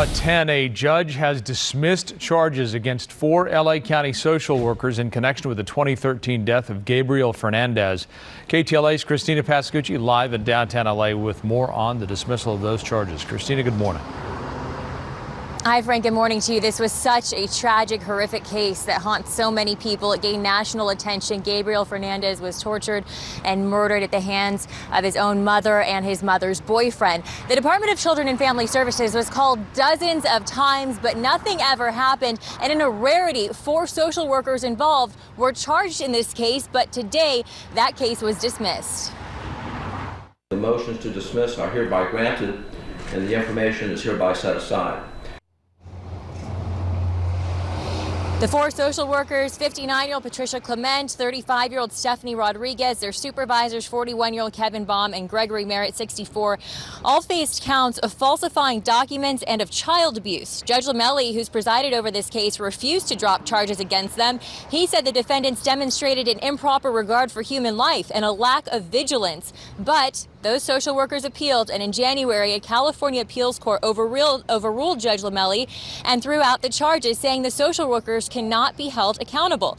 Now at 10, a judge has dismissed charges against 4 LA County social workers in connection with the 2013 death of Gabriel Fernandez. KTLA's Christina Pascucci live in downtown LA with more on the dismissal of those charges. Christina, good morning. Hi, Frank. Good morning to you. This was such a tragic, horrific case that haunts so many people. It gained national attention. Gabriel Fernandez was tortured and murdered at the hands of his own mother and his mother's boyfriend. The Department of Children and Family Services was called dozens of times, but nothing ever happened. And in a rarity, 4 social workers involved were charged in this case, but today that case was dismissed. The motions to dismiss are hereby granted, and the information is hereby set aside. The 4 social workers, 59-year-old Patricia Clement, 35-year-old Stephanie Rodriguez, their supervisors, 41-year-old Kevin Baum and Gregory Merritt, 64, all faced counts of falsifying documents and of child abuse. Judge Lamelli, who's presided over this case, refused to drop charges against them. He said the defendants demonstrated an improper regard for human life and a lack of vigilance. But those social workers appealed, and in January, a California appeals court overruled Judge Lamelli and threw out the charges, saying the social workers cannot be held accountable.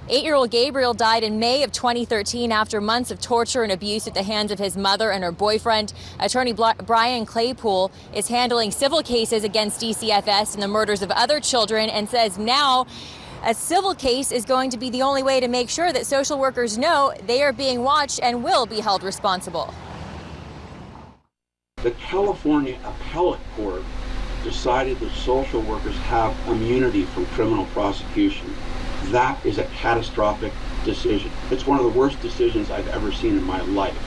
8-year-old Gabriel died in May of 2013 after months of torture and abuse at the hands of his mother and her boyfriend. Attorney Brian Claypool is handling civil cases against DCFS and the murders of other children, and says now a civil case is going to be the only way to make sure that social workers know they are being watched and will be held responsible. The California Appellate Court decided that social workers have immunity from criminal prosecution. That is a catastrophic decision. It's one of the worst decisions I've ever seen in my life.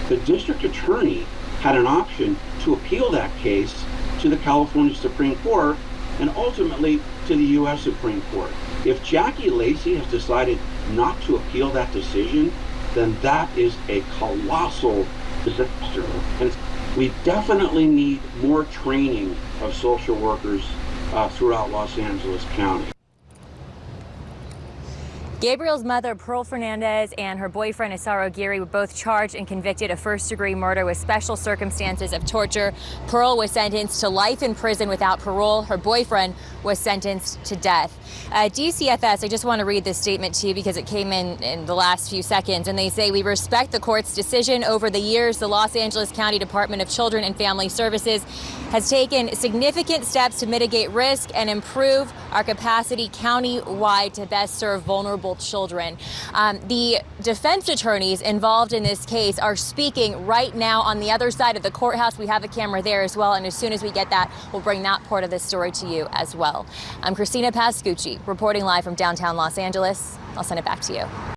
The district attorney had an option to appeal that case to the California Supreme Court and ultimately to the U.S. Supreme Court. If Jackie Lacey has decided not to appeal that decision, then that is a colossal disaster. And we definitely need more training of social workers throughout Los Angeles County. Gabriel's mother, Pearl Fernandez, and her boyfriend, Isaro Giri, were both charged and convicted of first-degree murder with special circumstances of torture. Pearl was sentenced to life in prison without parole. Her boyfriend was sentenced to death. DCFS, I just want to read this statement to you because it came in the last few seconds, and they say, "We respect the court's decision. Over the years, the Los Angeles County Department of Children and Family Services has taken significant steps to mitigate risk and improve our capacity county-wide to best serve vulnerable children." The defense attorneys involved in this case are speaking right now on the other side of the courthouse. We have a camera there as well, and as soon as we get that, we'll bring that part of this story to you as well. I'm Christina Pascucci, reporting live from downtown Los Angeles. I'll send it back to you.